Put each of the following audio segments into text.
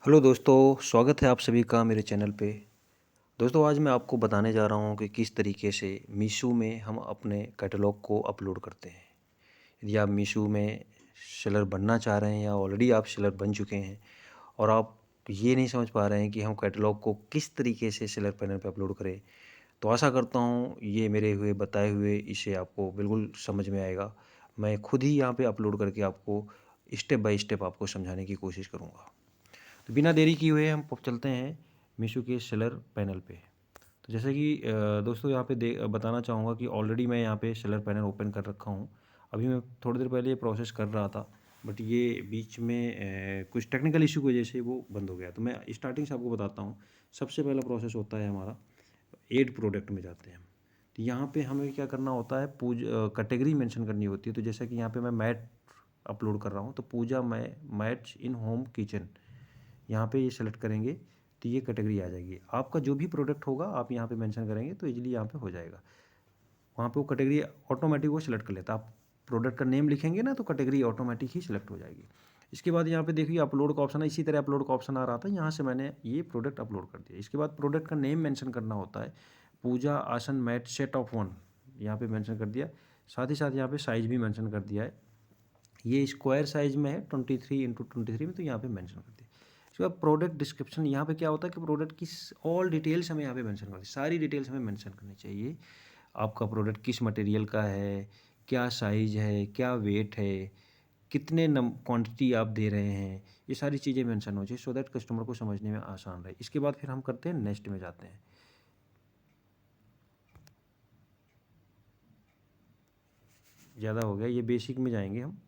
Hello दोस्तों, स्वागत है आप सभी का मेरे चैनल पे। दोस्तों आज मैं आपको बताने जा रहा हूँ कि किस तरीके से मीशो में हम अपने कैटलॉग को अपलोड करते हैं। यदि आप मीशो में सेलर बनना चाह रहे हैं या ऑलरेडी आप सेलर बन चुके हैं और आप ये नहीं समझ पा रहे हैं कि हम कैटलॉग को किस तरीके से सेलर पैनल पे अपलोड करें, तो आशा करता हूँ ये मेरे बताए हुए इसे आपको बिल्कुल समझ में आएगा। मैं खुद ही यहाँ पे अपलोड करके आपको स्टेप बाय स्टेप आपको समझाने की कोशिश करूँगा। तो बिना देरी किए हुए हम चलते हैं मीशो के सेलर पैनल पे। तो जैसे कि दोस्तों यहाँ पे बताना चाहूँगा कि ऑलरेडी मैं यहाँ पे सेलर पैनल ओपन कर रखा हूँ। अभी मैं थोड़ी देर पहले ये प्रोसेस कर रहा था, बट ये बीच में कुछ टेक्निकल इशू की वजह से वो बंद हो गया। तो मैं स्टार्टिंग से आपको बताता हूँ। सबसे पहला प्रोसेस होता है हमारा, ऐड प्रोडक्ट में जाते हैं हम। तो यहाँ पे हमें क्या करना होता है, कैटेगरी मेंशन करनी होती है। तो जैसा कि यहाँ पे मैं मैट अपलोड कर रहा हूँ, तो पूजा मैट्स इन होम किचन, यहाँ पे ये सेलेक्ट करेंगे तो ये कैटेगरी आ जाएगी। आपका जो भी प्रोडक्ट होगा आप यहाँ पे मेंशन करेंगे तो इजीली यहाँ पे हो जाएगा। वहाँ पे वो कैटेगरी ऑटोमेटिक वो सिलेक्ट कर लेता है। आप प्रोडक्ट का नेम लिखेंगे ना तो कैटेगरी ऑटोमेटिक ही सिलेक्ट हो जाएगी। इसके बाद यहाँ पे देखिए अपलोड का ऑप्शन है। इसी तरह अपलोड का ऑप्शन आ रहा था, यहाँ से मैंने ये प्रोडक्ट अपलोड कर दिया। इसके बाद प्रोडक्ट का नेम मेंशन करना होता है। पूजा आसन मैट सेट ऑफ 1 यहाँ पे मेंशन कर दिया। साथ ही साथ यहाँ पे साइज़ भी मेंशन कर दिया है। ये स्क्वायर साइज़ में है 23x23 में, तो यहाँ पे मेंशन कर दिया। इसके बाद प्रोडक्ट डिस्क्रिप्शन, यहाँ पे क्या होता है कि प्रोडक्ट की ऑल डिटेल्स हमें यहाँ पे मेंशन करनी, सारी डिटेल्स हमें मेंशन करनी चाहिए। आपका प्रोडक्ट किस मटेरियल का है, क्या साइज़ है, क्या वेट है, कितने क्वांटिटी आप दे रहे हैं, ये सारी चीज़ें मेंशन हो चाहिए, सो दैट कस्टमर को समझने में आसान रहे। इसके बाद फिर हम करते हैं नेक्स्ट में जाते हैं। ज़्यादा हो गया, ये बेसिक में जाएंगे हम।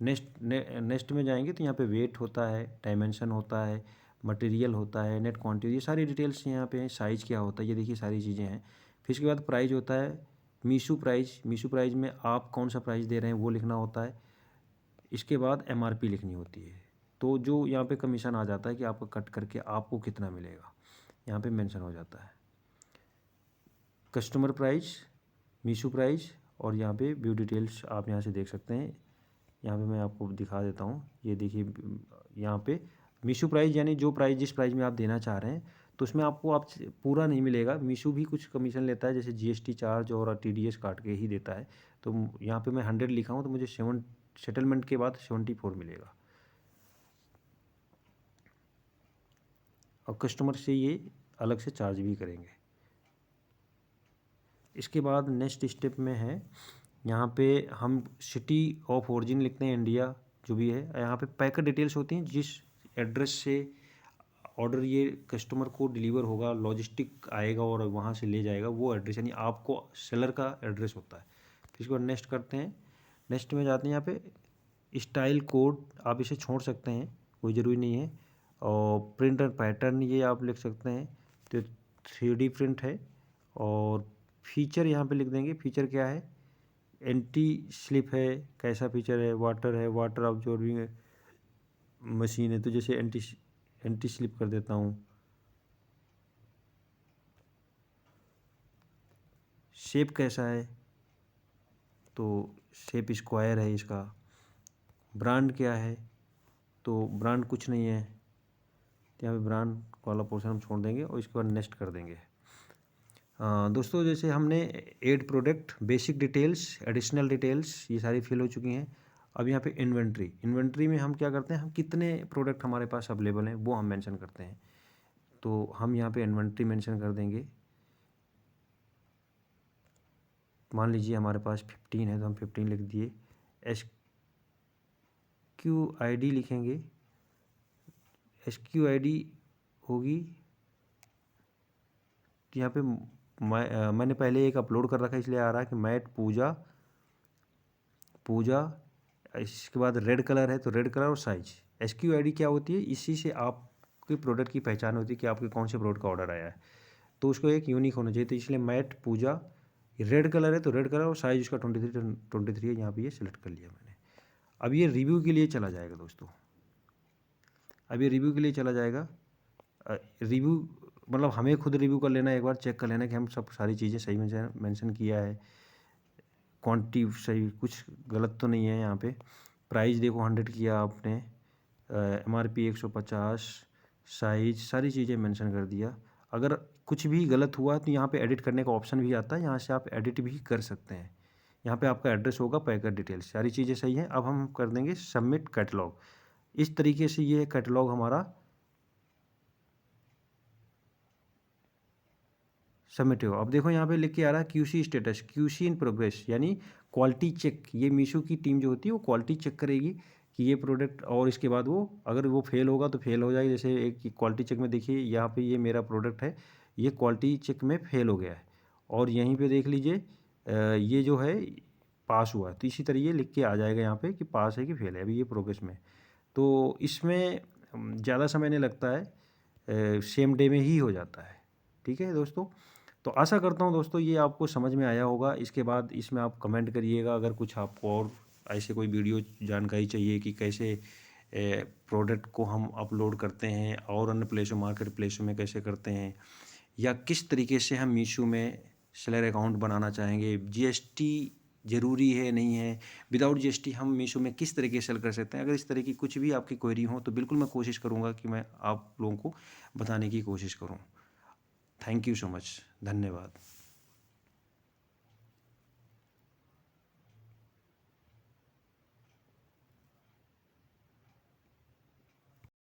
नेक्स्ट में जाएंगे तो यहाँ पे वेट होता है, डायमेंशन होता है, मटेरियल होता है, नेट क्वांटिटी, ये सारी डिटेल्स यहाँ पे हैं। साइज़ क्या होता है ये देखिए, सारी चीज़ें हैं। फिर इसके बाद प्राइस होता है, मीशो प्राइस। मीशो प्राइस में आप कौन सा प्राइस दे रहे हैं वो लिखना होता है। इसके बाद एमआरपी लिखनी होती है। तो जो यहाँ पे कमीशन आ जाता है कि आपको कट करके आपको कितना मिलेगा, यहाँ पे मेंशन हो जाता है। कस्टमर प्राइस, मीशो प्राइस, और यहाँ पे व्यू डिटेल्स आप यहाँ से देख सकते हैं। यहाँ पे मैं आपको दिखा देता हूँ, ये देखिए यहाँ पे मीशो प्राइस, यानी जो प्राइस जिस प्राइस में आप देना चाह रहे हैं, तो उसमें आपको आप पूरा नहीं मिलेगा। मीशो भी कुछ कमीशन लेता है, जैसे जीएसटी चार्ज और टीडीएस काट के ही देता है। तो यहाँ पे मैं 100 लिखा हूँ तो मुझे सेटलमेंट के बाद 74 मिलेगा, और कस्टमर से ये अलग से चार्ज भी करेंगे। इसके बाद नेक्स्ट स्टेप में है, यहाँ पे हम सिटी ऑफ ओरिजिन लिखते हैं, इंडिया जो भी है। यहाँ पे पैकेट डिटेल्स होती हैं, जिस एड्रेस से ऑर्डर ये कस्टमर को डिलीवर होगा, लॉजिस्टिक आएगा और वहाँ से ले जाएगा, वो एड्रेस यानी आपको सेलर का एड्रेस होता है। फिर इसके बाद नेक्स्ट करते हैं। नेक्स्ट में जाते हैं, यहाँ पे स्टाइल कोड आप इसे छोड़ सकते हैं, कोई ज़रूरी नहीं है। और प्रिंट और पैटर्न ये आप लिख सकते हैं, तो 3D प्रिंट है। और फीचर यहाँ पे लिख देंगे, फीचर क्या है, एंटी स्लिप है, कैसा फीचर है, वाटर ऑब्जॉर्बिंग मशीन है, तो जैसे एंटी स्लिप कर देता हूँ। शेप कैसा है, तो शेप स्क्वायर है इसका। ब्रांड क्या है, तो ब्रांड कुछ नहीं है, तो यहाँ पे ब्रांड वाला पोर्शन हम छोड़ देंगे और इसके बाद नेक्स्ट कर देंगे। दोस्तों जैसे हमने add product, basic details, additional details, ये सारी फिल हो चुकी हैं। अब यहाँ पे इन्वेंट्री में हम क्या करते हैं, हम कितने प्रोडक्ट हमारे पास अवेलेबल हैं वो हम मेंशन करते हैं। तो हम यहाँ पे इन्वेंट्री मेंशन कर देंगे। मान लीजिए हमारे पास 15 है तो हम 15 लिख दिए। SQID लिखेंगे, SQID होगी। तो यहाँ पे मैंने पहले एक अपलोड कर रखा है, इसलिए आ रहा है कि मैट पूजा। इसके बाद रेड कलर है तो रेड कलर और साइज। SQID क्या होती है, इसी से आपके प्रोडक्ट की पहचान होती है कि आपके कौन से प्रोडक्ट का ऑर्डर आया है, तो उसको एक यूनिक होना चाहिए। तो इसलिए मैट पूजा, रेड कलर है तो रेड कलर और साइज उसका 23 है, यहाँ पे ये सिलेक्ट कर लिया मैंने। अब ये रिव्यू के लिए चला जाएगा दोस्तों, अब ये रिव्यू के लिए चला जाएगा। रिव्यू मतलब हमें खुद रिव्यू कर लेना, एक बार चेक कर लेना कि हम सब सारी चीज़ें सही मेंशन किया है, क्वांटिटी सही, कुछ गलत तो नहीं है। यहाँ पे प्राइस देखो 100 किया आपने, MRP 150, साइज़, सारी चीज़ें मेंशन कर दिया। अगर कुछ भी गलत हुआ तो यहाँ पे एडिट करने का ऑप्शन भी आता है, यहाँ से आप एडिट भी कर सकते हैं। यहाँ पे आपका एड्रेस होगा, पैकर डिटेल्स, सारी चीज़ें सही हैं। अब हम कर देंगे सबमिट कैटलॉग। इस तरीके से ये कैटलॉग हमारा सबमिट हो। अब देखो यहाँ पे लिख के आ रहा है QC status, QC in progress, यानी क्वालिटी चेक। ये मीशो की टीम जो होती है वो क्वालिटी चेक करेगी कि ये प्रोडक्ट, और इसके बाद वो अगर वो फेल होगा तो फेल हो जाएगा। जैसे एक क्वालिटी चेक में देखिए यहाँ पे ये मेरा प्रोडक्ट है, ये क्वालिटी चेक में फेल हो गया है, और यहीं पे देख लीजिए ये जो है पास हुआ है। तो इसी तरीके लिख के आ जाएगा यहाँ पे कि पास है कि फेल है। अभी ये प्रोग्रेस में, तो इसमें ज़्यादा समय नहीं लगता है, सेम डे में ही हो जाता है। ठीक है दोस्तों, तो आशा करता हूँ दोस्तों ये आपको समझ में आया होगा। इसके बाद इसमें आप कमेंट करिएगा अगर कुछ आपको और ऐसे कोई वीडियो जानकारी चाहिए कि कैसे प्रोडक्ट को हम अपलोड करते हैं और अन्य प्लेसों, मार्केट प्लेसों में कैसे करते हैं, या किस तरीके से हम मीशो में सेलर अकाउंट बनाना चाहेंगे, जीएसटी ज़रूरी है नहीं है, विदाउट जीएसटी हम मीशो में किस तरीके से सेल कर सकते हैं। अगर इस तरह की कुछ भी आपकी क्वेरी हो तो बिल्कुल मैं कोशिश करूँगा कि मैं आप लोगों को बताने की कोशिश करूँ। थैंक यू सो मच, धन्यवाद।